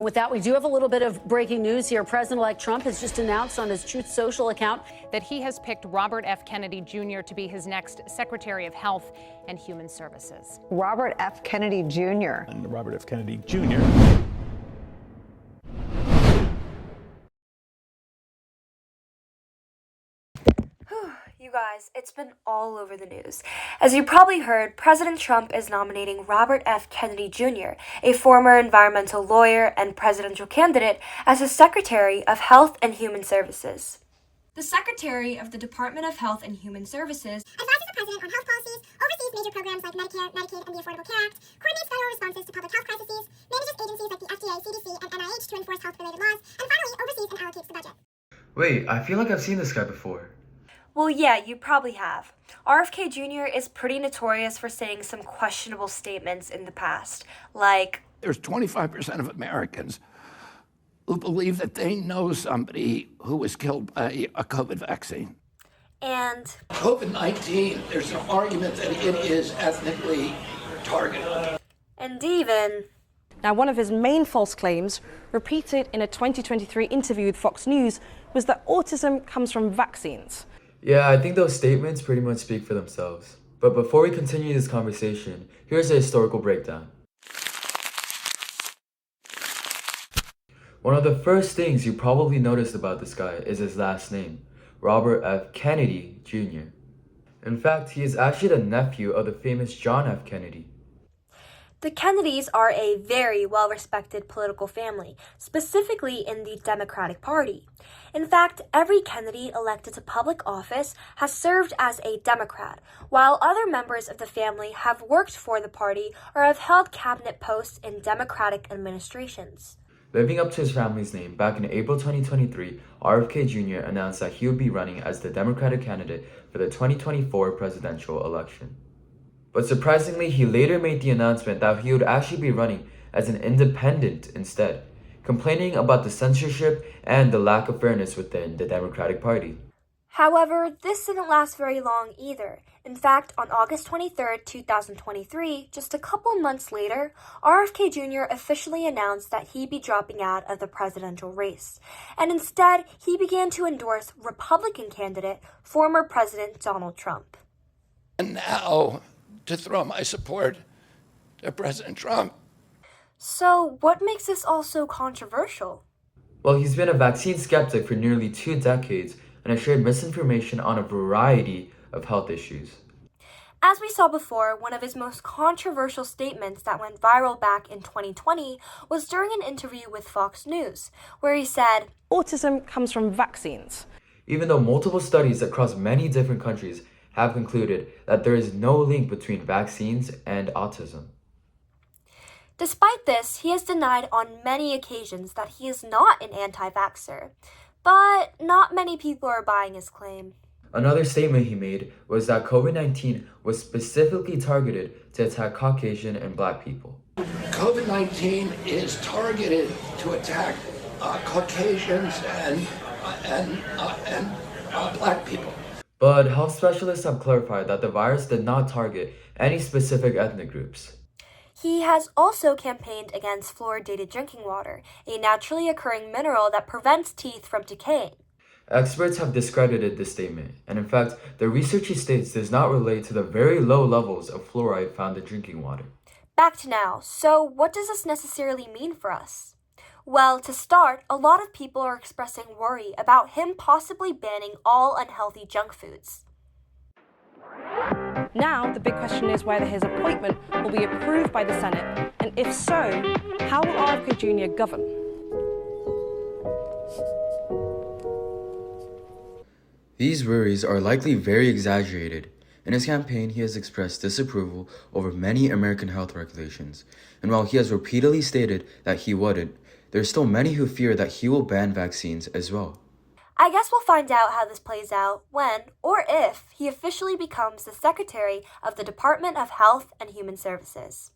With that, we do have a little bit of breaking news here. President-elect Trump has just announced on his Truth Social account that he has picked Robert F. Kennedy Jr. to be his next Secretary of Health and Human Services. Robert F. Kennedy Jr. And Robert F. Kennedy Jr. You guys, it's been all over the news. As you probably heard, President Trump is nominating Robert F. Kennedy Jr., a former environmental lawyer and presidential candidate, as his Secretary of Health and Human Services. The Secretary of the Department of Health and Human Services advises the President on health policies, oversees major programs like Medicare, Medicaid, and the Affordable Care Act, coordinates federal responses to public health crises, manages agencies like the FDA, CDC, and NIH to enforce health-related laws, and finally oversees and allocates the budget. Wait, I feel like I've seen this guy before. Well, yeah, you probably have. RFK Jr. is pretty notorious for saying some questionable statements in the past, like, there's 25% of Americans who believe that they know somebody who was killed by a COVID vaccine. And COVID-19, there's an argument that it is ethnically targeted. And even... Now, one of his main false claims, repeated in a 2023 interview with Fox News, was that autism comes from vaccines. Yeah, I think those statements pretty much speak for themselves. But before we continue this conversation, here's a historical breakdown. One of the first things you probably noticed about this guy is his last name, Robert F. Kennedy Jr. In fact, he is actually the nephew of the famous John F. Kennedy. The Kennedys are a very well-respected political family, specifically in the Democratic Party. In fact, every Kennedy elected to public office has served as a Democrat, while other members of the family have worked for the party or have held cabinet posts in Democratic administrations. Living up to his family's name, back in April 2023, RFK Jr. announced that he would be running as the Democratic candidate for the 2024 presidential election. But surprisingly, he later made the announcement that he would actually be running as an independent instead, complaining about the censorship and the lack of fairness within the Democratic Party. However, this didn't last very long either. In fact, on August 23, 2023, just a couple months later, RFK Jr. officially announced that he'd be dropping out of the presidential race. And instead, he began to endorse Republican candidate, former President Donald Trump. And now, to throw my support to President Trump. So, what makes this all so controversial? Well, he's been a vaccine skeptic for nearly 2 decades and has shared misinformation on a variety of health issues. As we saw before, one of his most controversial statements that went viral back in 2020 was during an interview with Fox News, where he said, Autism comes from vaccines. Even though multiple studies across many different countries have concluded that there is no link between vaccines and autism. Despite this, he has denied on many occasions that he is not an anti-vaxxer, but not many people are buying his claim. Another statement he made was that COVID-19 was specifically targeted to attack Caucasian and Black people. COVID-19 is targeted to attack Caucasians and Black people. But health specialists have clarified that the virus did not target any specific ethnic groups. He has also campaigned against fluoridated drinking water, a naturally occurring mineral that prevents teeth from decaying. Experts have discredited this statement, and in fact, the research he states does not relate to the very low levels of fluoride found in drinking water. Back to now, so what does this necessarily mean for us? Well, to start, a lot of people are expressing worry about him possibly banning all unhealthy junk foods. Now, the big question is whether his appointment will be approved by the Senate, and if so, how will RFK Jr. govern? These worries are likely very exaggerated. In his campaign, he has expressed disapproval over many American health regulations, and while he has repeatedly stated that he wouldn't, there are still many who fear that he will ban vaccines as well. I guess we'll find out how this plays out when, or if, he officially becomes the Secretary of the Department of Health and Human Services.